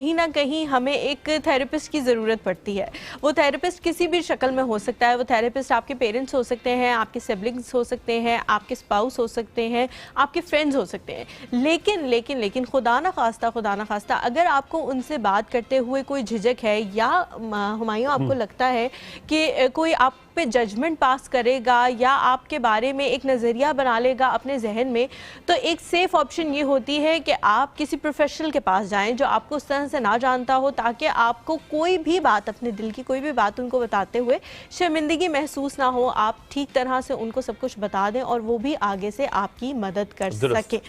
कहीं ना कहीं हमें एक थेरेपिस्ट की ज़रूरत पड़ती है। वो थेरेपिस्ट किसी भी शक्ल में हो सकता है। वो थेरेपिस्ट आपके पेरेंट्स हो सकते हैं, आपके सिबलिंग्स हो सकते हैं, आपके स्पाउस हो सकते हैं, आपके फ्रेंड्स हो सकते हैं। लेकिन खुदा ना खास्ता अगर आपको उनसे बात करते हुए कोई झिझक है या हुमायूं आपको लगता है कि कोई आप पे जजमेंट पास करेगा या आपके बारे में एक नज़रिया बना लेगा अपने जहन में, तो एक सेफ ऑप्शन ये होती है कि आप किसी प्रोफेशनल के पास जाएं जो आपको उस तरह से ना जानता हो, ताकि आपको कोई भी बात, अपने दिल की कोई भी बात उनको बताते हुए शर्मिंदगी महसूस ना हो। आप ठीक तरह से उनको सब कुछ बता दें और वो भी आगे से आपकी मदद कर सके।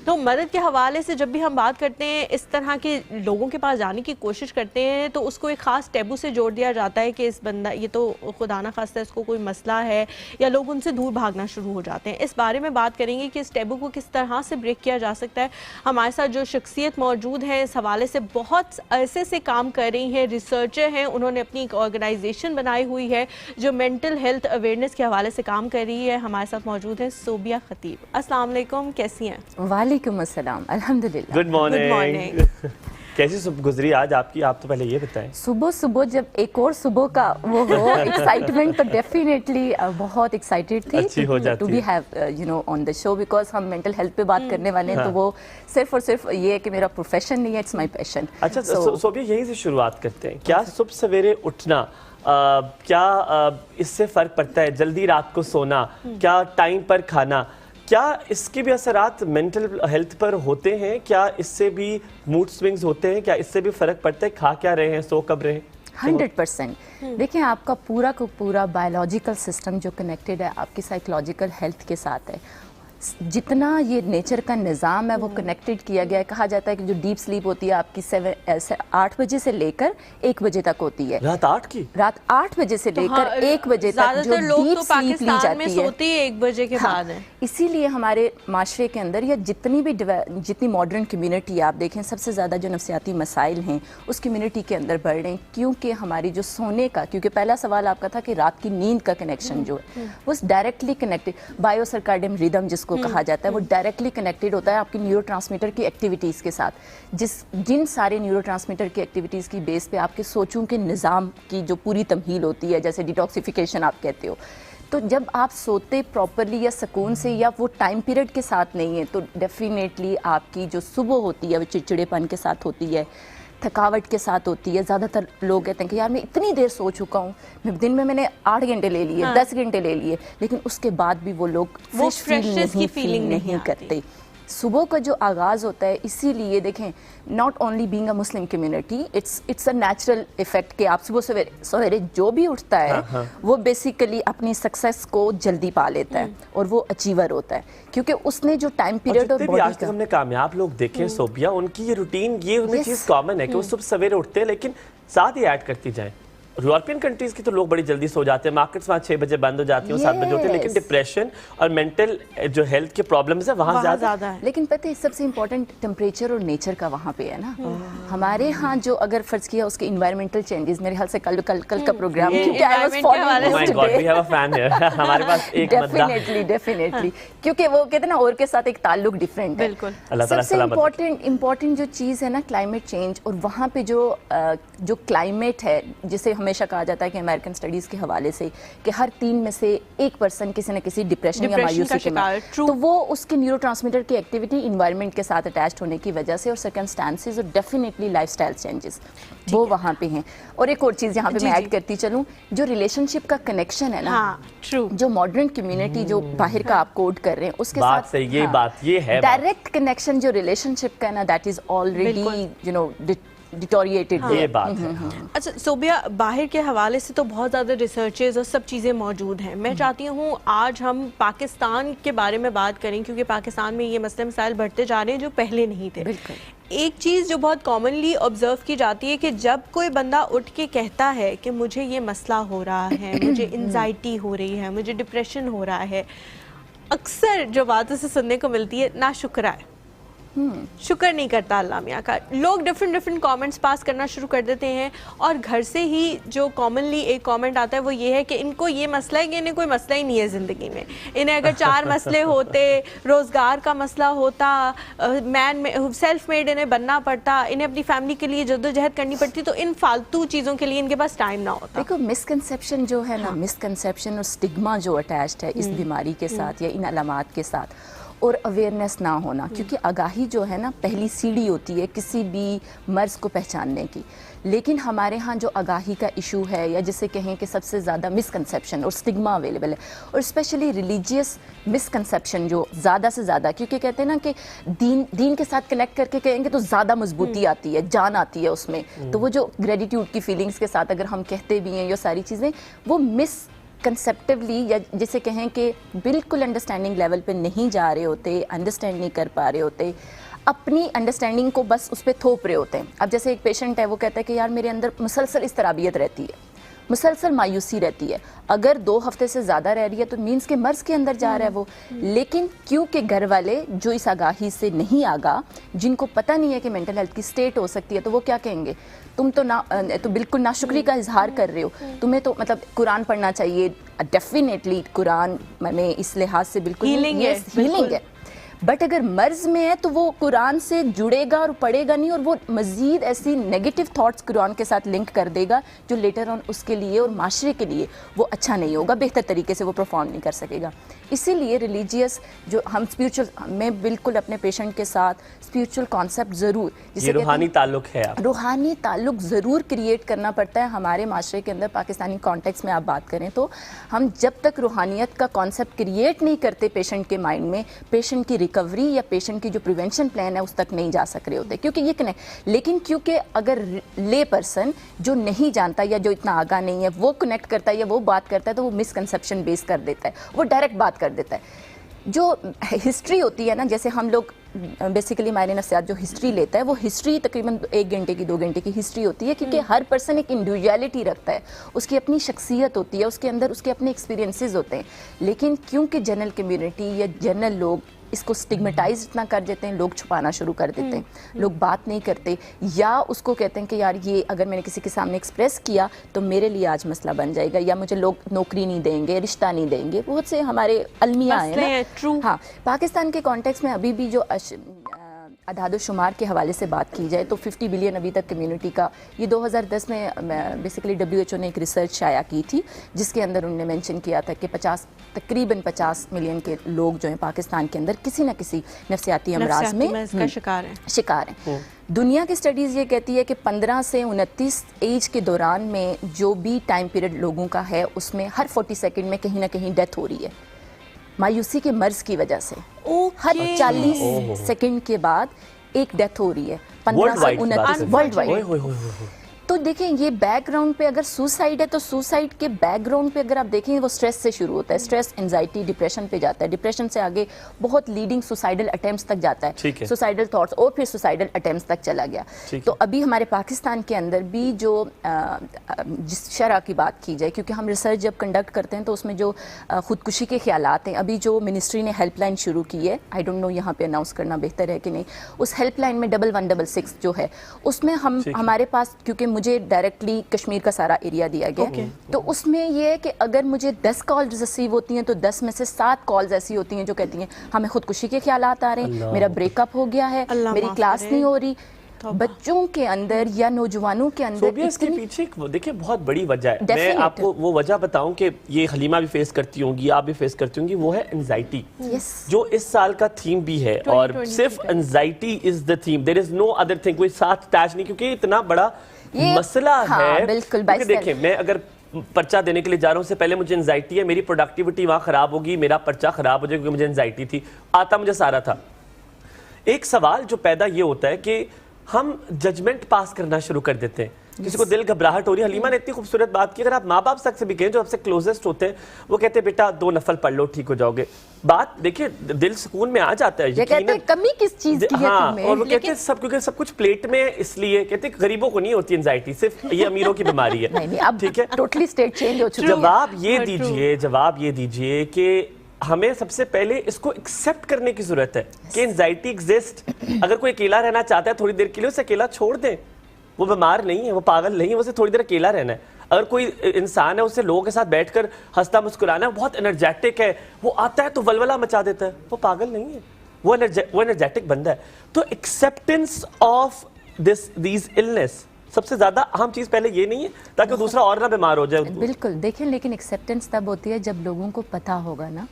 तो मदद के हवाले से जब भी हम बात करते हैं, इस तरह के लोगों के पास जाने की कोशिश करते हैं, तो उसको एक ख़ास टैबू से जोड़ दिया जाता है कि इस बंदा, ये तो खुदा ना खास्ता इसको कोई मसला है, या लोग उनसे दूर भागना शुरू हो जाते हैं। इस बारे में बात करेंगे कि इस टैबू को किस तरह से ब्रेक किया जा सकता है। हमारे साथ जो शख्सियत मौजूद है इस हवाले से बहुत अरसे से काम कर रही हैं, रिसर्चर हैं, उन्होंने अपनी एक ऑर्गेनाइजेशन बनाई हुई है जो मेंटल हेल्थ अवेयरनेस के हवाले से काम कर रही है। हमारे साथ मौजूद है सोबिया खतीब। अस्सलाम वालेकुम, कैसी हैं? वालेकुम अस्सलाम, अल्हम्दुलिल्लाह। Good morning. कैसी सुबह गुजरी आज आपकी? आप तो पहले ये बताएं। सुबह जब एक और सुबह का वो हो एक्साइटमेंट, तो डेफिनेटली बहुत एक्साइटेड थी अच्छी हो जाती to be have on the show, because हम मेंटल हेल्थ पे बात करने वाले हैं। तो वो सिर्फ और सिर्फ ये है कि मेरा प्रोफेशन नहीं है, इट्स माय पैशन। अच्छा, सोबिया यहीं से शुरुआत करते हैं। क्या सुबह सवेरे उठना क्या इससे फ़र्क पड़ता है? जल्दी रात को सोना, क्या टाइम पर खाना, क्या इसके भी असरात मेंटल हेल्थ पर होते हैं? क्या इससे भी मूड स्विंग्स होते हैं? क्या इससे भी फ़र्क पड़ता है? खा क्या रहे हैं, सो कब रहे हैं? 100%। देखिए, आपका पूरा को पूरा बायोलॉजिकल सिस्टम जो कनेक्टेड है आपकी साइकोलॉजिकल हेल्थ के साथ है। जितना ये नेचर का निज़ाम है वो कनेक्टेड किया गया है। कहा जाता है कि जो डीप स्लीप होती है आपकी 8 बजे से लेकर 1 बजे तक होती है। रात 8 बजे से लेकर 1 बजे तक जो डीप स्लीप ली जाती है, सोती है 1 बजे के बाद है। इसीलिए हमारे माशरे के अंदर या जितनी मॉडर्न कम्युनिटी है, आप देखें सबसे ज़्यादा जो नफ्सियाती मसाइल हैं उस कम्युनिटी के अंदर बढ़ रहे हैं, क्योंकि हमारी जो सोने का, क्योंकि पहला सवाल आपका था कि रात की नींद का कनेक्शन जो है वो डायरेक्टली कनेक्टेड बायो सर्काडियम रिदम को कहा जाता है, वो डायरेक्टली कनेक्टेड होता है आपकी न्यूरोट्रांसमीटर की एक्टिविटीज़ के साथ। जिन सारे न्यूरोट्रांसमीटर की एक्टिविटीज़ की बेस पे आपके सोचों के निज़ाम की जो पूरी तमहील होती है, जैसे डिटॉक्सिफिकेशन आप कहते हो, तो जब आप सोते प्रॉपरली या सुकून से या वो टाइम पीरियड के साथ नहीं है, तो डेफिनेटली आपकी जो सुबह होती है वो चिड़चिड़ेपन के साथ होती है, थकावट के साथ होती है। ज़्यादातर लोग कहते हैं कि यार मैं इतनी देर सो चुका हूँ, दिन में मैंने 8 घंटे ले लिए, 10 घंटे ले लिए, लेकिन उसके बाद भी वो लोग फ्रेशनेस की फीलिंग नहीं करते। सुबह का जो आगाज़ होता है, इसीलिए देखें, not only being a Muslim community, it's a natural effect कि आप सुबह सवेरे जो भी उठता है वो बेसिकली अपनी सक्सेस को जल्दी पा लेता है और वो अचीवर होता है, क्योंकि उसने जो टाइम पीरियड और बॉडी आज तक हमने कामयाब लोग देखे सोबिया, उनकी ये रूटीन, ये उनमें चीज़ कॉमन है कि वो सुबह सवेरे उठते हैं, लेकिन साथ ही ऐड करती जाए। यूरोपियन कंट्रीज की तो लोग बड़ी जल्दी सो जाते हैं, मार्केट्स वहाँ 6 बजे बंद हो जाती हैं, 7 बजे होते हैं, लेकिन डिप्रेशन और मेंटल जो हेल्थ के प्रॉब्लम्स है वहाँ ज़्यादा है। लेकिन पता है सबसे इम्पोर्टेंट टेम्परेचर और नेचर का वहाँ पे है ना। हमारे यहाँ जो अगर फर्ज किया उसके इन्वायरमेंटल चेंजेस, मेरे ख्याल से कल का प्रोग्राम डेफिनेटली, क्योंकि वो कहते हैं ना और के साथ एक ताल्लुक डिफरेंट है। सबसे इम्पोर्टेंट जो चीज़ है ना क्लाइमेट चेंज, और वहाँ पे जो क्लाइमेट है, जिसे हमेशा कहा जाता है कि अमेरिकन स्टडीज़ के हवाले से कि हर 3 में से 1 पर्सन किसी न किसी डिप्रेशन या मायूसी के शिकार, तो वो उसके न्यूरोट्रांसमीटर की एक्टिविटी इन्वायरमेंट के साथ अटैच्ड होने की वजह से और सर्कमस्टांसेस और डेफिनेटली लाइफस्टाइल चेंजेस वो वहाँ पे हैं। और एक और चीज़ यहाँ पे मैं ऐड करती चलूँ, जो रिलेशनशिप का कनेक्शन है ना, जो मॉडर्न कम्युनिटी जो बाहर का आप कोड कर रहे हैं उसके साथ ये है डायरेक्ट कनेक्शन जो रिलेशनशिप का ना, दैट इज ऑलरेडी डिटोरिएटेड। ये बात है। अच्छा सोबिया, बाहर के हवाले से तो बहुत ज़्यादा रिसर्चेस और सब चीज़ें मौजूद हैं। मैं चाहती हूँ आज हम पाकिस्तान के बारे में बात करें, क्योंकि पाकिस्तान में ये मसले मसाइल बढ़ते जा रहे हैं जो पहले नहीं थे। एक चीज़ जो बहुत कॉमनली ऑब्जर्व की जाती है कि जब कोई बंदा उठ के कहता है कि मुझे ये मसला हो रहा है, मुझे एंजाइटी हो रही है, मुझे डिप्रेशन हो रहा है, अक्सर जो बातों से सुनने को मिलती है, ना शुक्र है, शुक्र नहीं करता अल्लाह मियाँ का। लोग डिफरेंट कमेंट्स पास करना शुरू कर देते हैं और घर से ही जो कॉमनली एक कमेंट आता है वो ये है कि इनको ये मसला है कि इन्हें कोई मसला ही नहीं है ज़िंदगी में। इन्हें अगर 4 मसले होते, रोज़गार का मसला होता, सेल्फ मेड इन्हें बनना पड़ता, इन्हें अपनी फैमिली के लिए जद्दोजहद करनी पड़ती, तो इन फालतू चीज़ों के लिए इनके पास टाइम ना होता। देखो मिसकंसेप्शन जो है ना, मिसकंसेप्शन और स्टिग्मा जो अटैच्ड है इस बीमारी के साथ या इन अलामात के साथ, और अवेयरनेस ना होना, क्योंकि आगाही जो है ना पहली सीढ़ी होती है किसी भी मर्ज़ को पहचानने की। लेकिन हमारे यहाँ जो आगाही का इशू है, या जिसे कहें कि सबसे ज़्यादा मिसकंसेप्शन और स्टिग्मा अवेलेबल है, और स्पेशली रिलीजियस मिसकंसेप्शन जो ज़्यादा से ज़्यादा, क्योंकि कहते हैं ना कि दीन के साथ कनेक्ट करके कहेंगे तो ज़्यादा मजबूती आती है, जान आती है उसमें। तो वो जो ग्रेटिट्यूड की फीलिंग्स के साथ अगर हम कहते भी हैं ये सारी चीज़ें, वो कंसेप्टिवली या जिसे कहें कि बिल्कुल अंडरस्टैंडिंग लेवल पे नहीं जा रहे होते, अंडरस्टैंड नहीं कर पा रहे होते, अपनी अंडरस्टैंडिंग को बस उस पर थोप रहे होते हैं। अब जैसे एक पेशेंट है, वो कहता है कि यार मेरे अंदर मुसलसल इस्तराबियत रहती है, मुसलसल मायूसी रहती है, अगर 2 हफ्ते से ज़्यादा रह रही है तो मीन्स के मर्ज़ के अंदर जा रहा है वो। लेकिन क्योंकि घर वाले जो इस आगाही से नहीं आगा, जिनको पता नहीं है कि मेंटल हेल्थ की स्टेट हो सकती है, तो वो क्या कहेंगे, तुम तो बिल्कुल नाशुक्री का इजहार कर रहे हो, तुम्हें तो मतलब कुरान पढ़ना चाहिए। डेफिनेटली कुरान में इस लिहाज से बिल्कुल हीलिंग है, बट अगर मर्ज में है तो वो कुरान से जुड़ेगा और पढ़ेगा नहीं, और वो मज़ीद ऐसी नेगेटिव थॉट्स कुरान के साथ लिंक कर देगा जो लेटर ऑन उसके लिए और माशरे के लिए वो अच्छा नहीं होगा, बेहतर तरीके से वो परफॉर्म नहीं कर सकेगा। इसीलिए रिलीजियस जो हम स्पिरिचुअल, मैं बिल्कुल अपने पेशेंट के साथ स्पिरिचुअल कॉन्सेप्ट ज़रूर, ये रूहानी ताल्लुक है, रूहानी ताल्लुक ज़रूर क्रिएट करना पड़ता है हमारे माशरे के अंदर। पाकिस्तानी कॉन्टेक्स्ट में आप बात करें तो हम जब तक रूहानियत का कॉन्सेप्ट क्रिएट नहीं करते पेशेंट के माइंड में, पेशेंट की रिकवरी या पेशेंट की जो प्रिवेंशन प्लान है उस तक नहीं जा सक रहे होते, क्योंकि ये कनेक्ट। लेकिन क्योंकि अगर ले पर्सन जो नहीं जानता या जो इतना आगा नहीं है वो कनेक्ट करता है या वो बात करता है, तो वो मिसकंसेप्शन बेस कर देता है, वो डायरेक्ट बात कर देता है। जो हिस्ट्री होती है ना, जैसे हम लोग बेसिकली मायने नफ्सियात जो हिस्ट्री लेता है, वो हिस्ट्री तकरीबन 1 घंटे की 2 घंटे की हिस्ट्री होती है, क्योंकि हर पर्सन एक इंडिविजुअलिटी रखता है, उसकी अपनी शख्सियत होती है, उसके अंदर उसके अपने एक्सपीरियंसेस होते हैं। लेकिन क्योंकि जनरल कम्युनिटी या जनरल लोग इसको स्टिग्मेटाइज इतना कर देते हैं, लोग छुपाना शुरू कर देते हैं, लोग बात नहीं करते, या उसको कहते हैं कि यार ये अगर मैंने किसी के सामने एक्सप्रेस किया तो मेरे लिए आज मसला बन जाएगा, या मुझे लोग नौकरी नहीं देंगे, रिश्ता नहीं देंगे। बहुत से हमारे अलमिया हैं ना। हाँ, पाकिस्तान के कॉन्टेक्स्ट में अभी भी जो अदाद-ओ-शुमार के हवाले से बात की जाए तो 50 बिलियन अभी तक कम्युनिटी का, ये 2010 में बेसिकली WHO ने एक रिसर्च शाया की थी, जिसके अंदर उन्होंने मेंशन किया था कि तकरीबन 50 मिलियन के लोग जो हैं पाकिस्तान के अंदर किसी न किसी नफ्सियाती अमराज में शिकार हैं। दुनिया की स्टडीज़ ये कहती है कि 15 से 29 एज के दौरान में जो भी टाइम पीरियड लोगों का है, उसमें हर 40 सेकेंड में कहीं ना कहीं डेथ हो रही है मायूसी के मर्ज की वजह से। हर 40 सेकंड के बाद एक डेथ हो रही है, 15 से 29 वर्ल्ड वाइड। तो देखें ये बैकग्राउंड पे अगर सुसाइड है तो सुसाइड के बैकग्राउंड पे अगर आप देखें वो स्ट्रेस से शुरू होता है, स्ट्रेस एंजाइटी डिप्रेशन पे जाता है, डिप्रेशन से आगे बहुत लीडिंग सुसाइडल अटेम्प्ट्स तक जाता है, सुसाइडल थॉट्स और फिर सुसाइडल अटेम्प्ट्स तक चला गया। तो अभी हमारे पाकिस्तान के अंदर भी जो जिस शरह की बात की जाए, क्योंकि हम रिसर्च जब कंडक्ट करते हैं तो उसमें जो खुदकुशी के ख्यालात हैं, अभी जो मिनिस्ट्री ने हेल्पलाइन शुरू की है, आई डोंट नो यहाँ पे अनाउंस करना बेहतर है कि नहीं, उस हेल्पलाइन में 1166 जो है उसमें हमारे पास, क्योंकि मुझे डायरेक्टली कश्मीर का सारा एरिया दिया गया, तो उसमें ये है कि अगर मुझे 10 कॉल्स रिसीव होती हैं तो 10 में से 7 कॉल्स ऐसी होती हैं जो कहती हैं हमें खुदकुशी के ख्यालात आ रहे हैं, मेरा ब्रेकअप हो गया है, मेरी क्लास नहीं हो रही। बच्चों के अंदर या नौजवानों के अंदर इसके पीछे देखिए बहुत बड़ी वजह है। मैं आपको वो वजह बताऊं कि ये हलीमा भी फेस करती होंगी, आप भी फेस करती होंगी, वो है एंजाइटी, जो इस साल का थीम भी है, और सिर्फ anxiety is the theme, there is no other thing, कोई साथ अटैच नहीं, क्योंकि इतना बड़ा मसला है। बिल्कुल, देखिए मैं अगर पर्चा देने के लिए जा रहा हूँ, उससे पहले मुझे एंजाइटी है, मेरी प्रोडक्टिविटी वहाँ खराब होगी, मेरा पर्चा खराब हो जाएगा, क्योंकि मुझे एंजाइटी थी, आता मुझे सारा था। एक सवाल जो पैदा ये होता है कि हम जजमेंट पास करना शुरू कर देते हैं, किसी को दिल घबराहट हो रही है। हलीमा ने इतनी खूबसूरत बात की, अगर आप माँ बाप से भी कहें जो आपसे क्लोजेस्ट होते हैं, वो कहते हैं बेटा 2 नफल पढ़ लो ठीक हो जाओगे, बात देखिए दिल सुकून में आ जाता है। ये कहते हैं कमी किस चीज की है तुम्हें? और वो कहते हैं सब, क्योंकि सब कुछ प्लेट में, इसलिए कहते हैं गरीबों को नहीं होती एंजाइटी, सिर्फ ये अमीरों की बीमारी है। ठीक है, टोटली स्टेट चेंज हो चुका है। जवाब ये दीजिए कि ہمیں سب سے پہلے اس کو ایکسیپٹ کرنے کی ضرورت ہے کہ انزائٹی ایگزسٹ. اگر کوئی اکیلا رہنا چاہتا ہے تھوڑی دیر کے لیے اسے اکیلا چھوڑ دیں. وہ بیمار نہیں ہے, وہ پاگل نہیں ہے, اسے تھوڑی دیر اکیلا رہنا ہے. اگر کوئی انسان ہے اسے لوگوں کے ساتھ بیٹھ کر ہنستا مسکرانا ہے, بہت انرجیٹک ہے, وہ آتا ہے تو ولولہ مچا دیتا ہے, وہ پاگل نہیں ہے, وہ انرجیٹک بندہ ہے. تو ایکسیپٹنس آف دیز النس سب سے زیادہ اہم چیز پہلے یہ نہیں ہے تاکہ دوسرا اور نہ بیمار ہو جائے. بالکل دیکھیں, لیکن ایکسیپٹنس تب ہوتی ہے جب لوگوں کو پتہ ہوگا نا.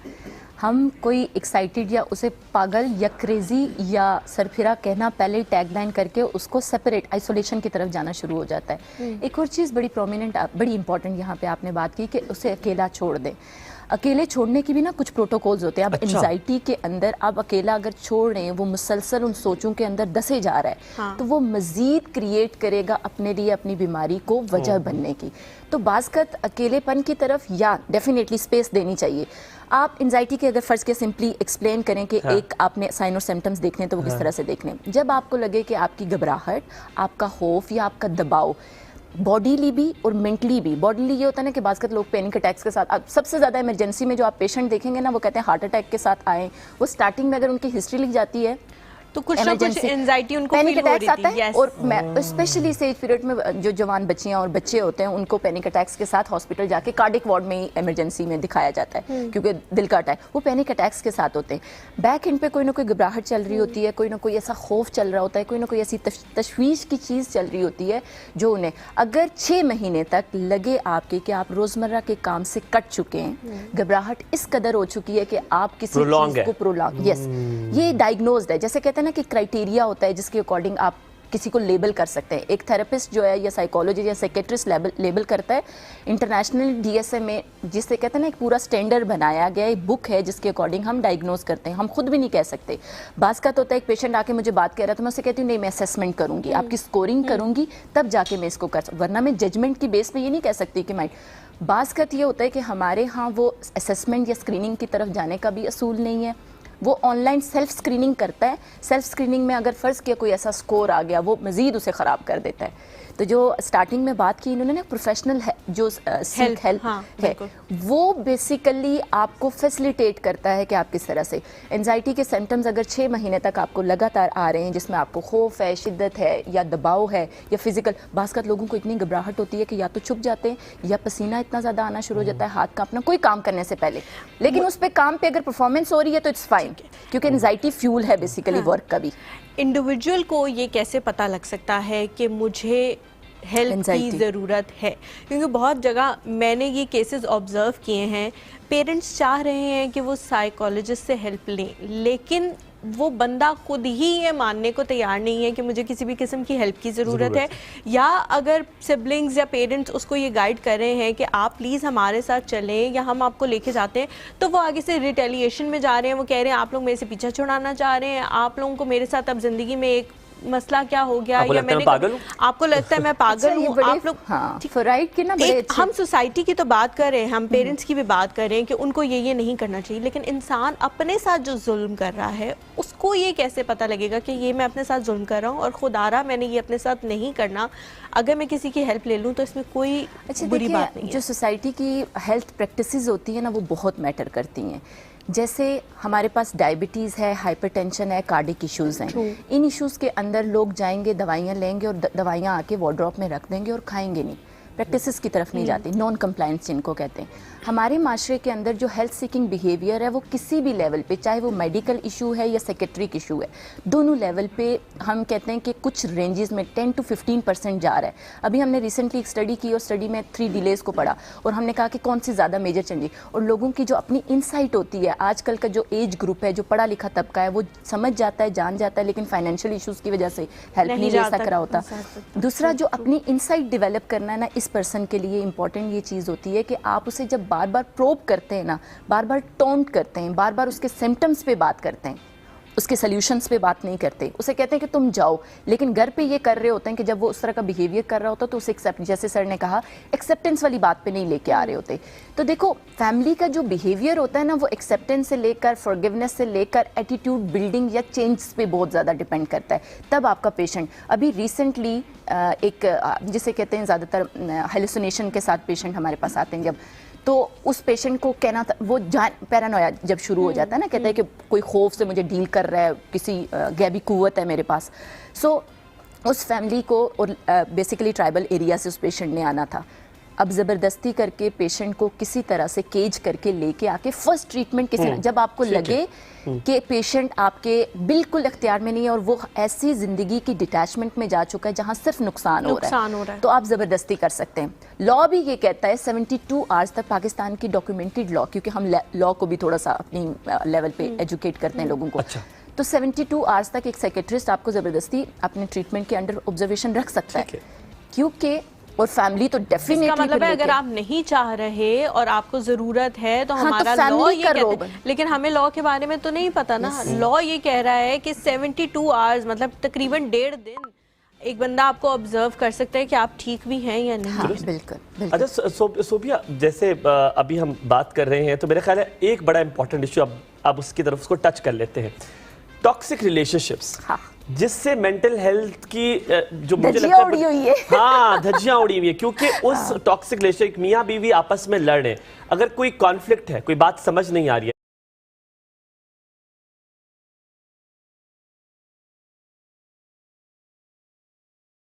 ہم کوئی ایکسائٹیڈ یا اسے پاگل یا کریزی یا سرپھرا کہنا پہلے ٹیگ لائن کر کے اس کو سپریٹ آئسولیشن کی طرف جانا شروع ہو جاتا ہے. ایک اور چیز بڑی پرومیننٹ, بڑی امپورٹنٹ یہاں پہ آپ نے بات کی کہ اسے اکیلا چھوڑ دیں. اکیلے چھوڑنے کی بھی نا کچھ پروٹوکولز ہوتے ہیں. اب انزائٹی کے اندر آپ اکیلا اگر چھوڑ رہے ہیں, وہ مسلسل ان سوچوں کے اندر دسے جا رہا ہے, تو وہ مزید کریٹ کرے گا اپنے لیے اپنی بیماری کو وجہ بننے کی. تو بعض قط اکیلے پن کی طرف یا ڈیفینیٹلی اسپیس دینی چاہیے. آپ انزائٹی کے اگر فرض کے سمپلی ایکسپلین کریں کہ ایک آپ نے سائن اور سمپٹمز دیکھنے تو وہ کس طرح سے دیکھنے. جب آپ کو لگے کہ آپ کی گھبراہٹ, آپ کا خوف یا آپ کا دباؤ باڈیلی بھی اور مینٹلی بھی. باڈیلی یہ ہوتا ہے نا کہ بعض لوگ پینک اٹیکس کے ساتھ, سب سے زیادہ ایمرجنسی میں جو آپ پیشنٹ دیکھیں گے نا وہ کہتے ہیں ہارٹ اٹیک کے ساتھ آئیں. وہ سٹارٹنگ میں اگر ان کی ہسٹری لکھ جاتی ہے تو کچھ نہ کچھ انزائٹی ان کو پینک فیل ہو اٹیکس آتا رہی ہے. تھی. اور اسپیشلی اسٹیج پیریڈ میں جو جوان بچیاں اور بچے ہوتے ہیں ان کو پینک اٹیکس کے ساتھ ہاسپٹل جا کے کارڈک وارڈ میں ہی ایمرجنسی میں دکھایا جاتا ہے کیونکہ دل کا اٹیک. وہ پینک اٹیکس کے ساتھ ہوتے ہیں. بیک اینڈ پہ کوئی نہ کوئی گھبراہٹ چل رہی ہوتی ہے, کوئی نہ کوئی ایسا خوف چل رہا ہوتا ہے, کوئی نہ کوئی ایسی تشویش کی چیز چل رہی ہوتی ہے جو انہیں اگر 6 مہینے تک لگے آپ کے کہ آپ روزمرہ کے کام سے کٹ چکے ہیں, گھبراہٹ اس قدر ہو چکی ہے کہ آپ کسی چیز کو پرولونگ, یس یہ ڈائگنوزڈ ہے. جیسے کہتے ہیں نا کہ کرائٹیریا ہوتا ہے جس کے اکارڈنگ آپ کسی کو لیبل کر سکتے ہیں. ایک تھراپسٹ جو ہے یا سائیکالوجسٹ یا سائیکیٹرسٹ لیبل کرتا ہے. انٹرنیشنل DSM میں جس سے کہتے ہیں نا ایک پورا سٹینڈرڈ بنایا گیا, ایک بک ہے جس کے اکارڈنگ ہم ڈائگنوز کرتے ہیں. ہم خود بھی نہیں کہہ سکتے. بعض کا تو ہوتا ہے ایک پیشنٹ آ کے مجھے بات کہہ رہا ہے تو میں اسے کہتی ہوں نہیں میں اسیسمنٹ کروں گی, آپ کی اسکورنگ کروں گی تب جا کے میں اس کو کر سکوں, ورنہ میں ججمنٹ کی بیس پہ یہ نہیں کہہ سکتی کہ میں. بعض کا یہ ہوتا ہے کہ ہمارے ہاں وہ اسیسمنٹ یا اسکریننگ کی طرف جانے کا بھی اصول نہیں ہے. وہ آن لائن سیلف اسکریننگ کرتا ہے. سیلف اسکریننگ میں اگر فرض کیا کوئی ایسا سکور آ گیا وہ مزید اسے خراب کر دیتا ہے. تو جو اسٹارٹنگ میں بات کی انہوں نے پروفیشنل جو سیلف ہیلپ ہے وہ بیسیکلی آپ کو فیسلیٹیٹ کرتا ہے کہ آپ کس طرح سے انزائٹی کے سمپٹمز اگر 6 مہینے تک آپ کو لگاتار آ رہے ہیں جس میں آپ کو خوف ہے, شدت ہے یا دباؤ ہے یا فزیکل. بعض کا لوگوں کو اتنی گھبراہٹ ہوتی ہے کہ یا تو چھپ جاتے ہیں یا پسینہ اتنا زیادہ آنا شروع ہو جاتا ہے ہاتھ کانپنا کوئی کام کرنے سے پہلے. لیکن اس پہ کام پہ اگر پرفارمنس ہو رہی ہے تو اٹس فائن کیونکہ انزائٹی فیول ہے بیسیکلی ورک کا بھی. انڈیویجول کو یہ کیسے پتہ لگ سکتا ہے کہ مجھے ہیلپ کی ضرورت ہے؟ کیونکہ بہت جگہ میں نے یہ کیسز آبزرو کیے ہیں, پیرنٹس چاہ رہے ہیں کہ وہ سائیکالوجسٹ سے ہیلپ لیں لیکن وہ بندہ خود ہی یہ ماننے کو تیار نہیں ہے کہ مجھے کسی بھی قسم کی ہیلپ کی ضرورت ہے. یا اگر سبلنگز یا پیرنٹس اس کو یہ گائیڈ کر رہے ہیں کہ آپ پلیز ہمارے ساتھ چلیں یا ہم آپ کو لے کے جاتے ہیں, تو وہ آگے سے ریٹیلیشن میں جا رہے ہیں. وہ کہہ رہے ہیں آپ لوگ میرے سے پیچھا چھڑانا چاہ رہے ہیں, آپ لوگوں کو میرے ساتھ اب زندگی میں ایک مسئلہ کیا ہو گیا, یا میں نے آپ کو لگتا ہے میں پاگل ہوں. آپ لوگ ہم سوسائٹی کی تو بات کر رہے ہیں, ہم پیرنٹس کی بھی بات کر رہے ہیں کہ ان کو یہ نہیں کرنا چاہیے, لیکن انسان اپنے ساتھ جو ظلم کر رہا ہے اس کو یہ کیسے پتہ لگے گا کہ یہ میں اپنے ساتھ ظلم کر رہا ہوں اور خدا رہا میں نے یہ اپنے ساتھ نہیں کرنا, اگر میں کسی کی ہیلپ لے لوں تو اس میں کوئی بری بات نہیں ہے. جو سوسائٹی کی ہیلتھ پریکٹسز ہوتی ہیں نا وہ بہت میٹر کرتی ہیں. جیسے ہمارے پاس ڈائبٹیز ہے, ہائپر ٹینشن ہے, کارڈک ایشوز ہیں. ان ایشوز کے اندر لوگ جائیں گے, دوائیاں لیں گے اور دوائیاں آ کے وارڈروب میں رکھ دیں گے اور کھائیں گے نہیں, پریکٹسز کی طرف نہیں جاتی, نان کمپلائنس جن کو کہتے ہیں. ہمارے معاشرے کے اندر جو ہیلتھ سیکنگ بیہیویئر ہے وہ کسی بھی لیول پہ, چاہے وہ میڈیکل ایشو ہے یا سیکٹرک ایشو ہے, دونوں لیول پہ ہم کہتے ہیں کہ کچھ رینجز میں 10 to 15% جا رہا ہے. ابھی ہم نے ریسنٹلی ایک اسٹڈی کی اور اسٹڈی میں 3 ڈیلیز کو پڑھا اور ہم نے کہا کہ کون سی زیادہ میجر چینجز, اور لوگوں کی جو اپنی انسائٹ ہوتی ہے, آج کل کا جو ایج گروپ ہے جو پڑھا لکھا طبقہ ہے وہ سمجھ جاتا ہے, جان جاتا ہے, لیکن فائنینشیل ایشوز کی وجہ سے ہیلپ نہیں لے سک رہا ہوتا. دوسرا جو اپنی انسائٹ ڈیولپ کرنا ہے نا, اس پرسن کے لیے امپورٹنٹ یہ چیز ہوتی ہے کہ آپ اسے جب بار بار پروب کرتے ہیں نا, بار بار ٹونٹ کرتے ہیں, بار بار اس کے سمپٹمز پہ بات کرتے ہیں, اس کے سلیوشنز پہ بات نہیں کرتے, اسے کہتے ہیں کہ تم جاؤ, لیکن گھر پہ یہ کر رہے ہوتے ہیں کہ جب وہ اس طرح کا بیہیویئر کر رہا ہوتا تو اسے ایکسیپٹ, جیسے سر نے کہا ایکسیپٹنس والی بات پہ نہیں لے کے آ رہے ہوتے. تو دیکھو فیملی کا جو بیہیویئر ہوتا ہے نا وہ ایکسیپٹنس سے لے کر فارگیونیس سے لے کر ایٹیٹیوڈ بلڈنگ یا چینجز پہ بہت زیادہ ڈیپینڈ کرتا ہے. تب آپ کا پیشنٹ, ابھی ریسنٹلی ایک جسے کہتے ہیں زیادہ تر ہیلوسینیشن کے ساتھ پیشنٹ ہمارے پاس آتے ہیں, جب تو اس پیشنٹ کو کہنا تھا وہ پیرانویا جب شروع ہو جاتا ہے نا, کہتا ہے کہ کوئی خوف سے مجھے ڈیل کر رہا ہے, کسی غیبی قوت ہے میرے پاس. سو اس فیملی کو, اور بیسیکلی ٹرائبل ایریا سے اس پیشنٹ نے آنا تھا, اب زبردستی کر کے پیشنٹ کو کسی طرح سے کیج کر کے لے کے آ کے فرسٹ ٹریٹمنٹ کسی جب آپ کو لگے کہ پیشنٹ آپ کے بالکل اختیار میں نہیں ہے اور وہ ایسی زندگی کی ڈیٹیچمنٹ میں جا چکا ہے جہاں صرف نقصان ہو رہا ہے, تو آپ زبردستی کر سکتے ہیں. لا بھی یہ کہتا ہے 72 آورس تک, پاکستان کی ڈاکیومنٹڈ لا, کیونکہ ہم لا کو بھی تھوڑا سا اپنی لیول پہ ایجوکیٹ کرتے ہیں لوگوں کو, تو 72 آورس تک ایک سائیکیٹرسٹ آپ کو زبردستی اپنے ٹریٹمنٹ کے انڈر آبزرویشن رکھ سکتا ہے, کیونکہ اور فیملی تو ڈیفینیٹلی, اس کا مطلب ہے اگر آپ نہیں چاہ رہے اور آپ کو ضرورت ہے تو ہمارا لا یہ کہتا ہے, لیکن ہمیں لا کے بارے میں تو نہیں پتا نا. لا یہ کہہ رہا ہے کہ 72 آورز مطلب تقریباً 1.5 دن ایک بندہ آپ کو آبزرو کر سکتا ہے کہ آپ ٹھیک بھی ہیں یا نہیں. بالکل. اچھا صوبیہ, جیسے ابھی ہم بات کر رہے ہیں تو میرا خیال ہے ایک بڑا امپورٹنٹ ایشو اب اس کی طرف اس کو ٹچ کر لیتے ہیں, ٹاکسک ریلیشن شپس, جس سے مینٹل ہیلتھ کی جو مجھے لگتا ہے ہاں دھجیاں اڑی ہوئی ہے, کیونکہ اس ٹاکسک ریلیشن میاں بیوی آپس میں لڑ رہے ہیں, اگر کوئی کانفلکٹ ہے, کوئی بات سمجھ نہیں آ رہی ہے,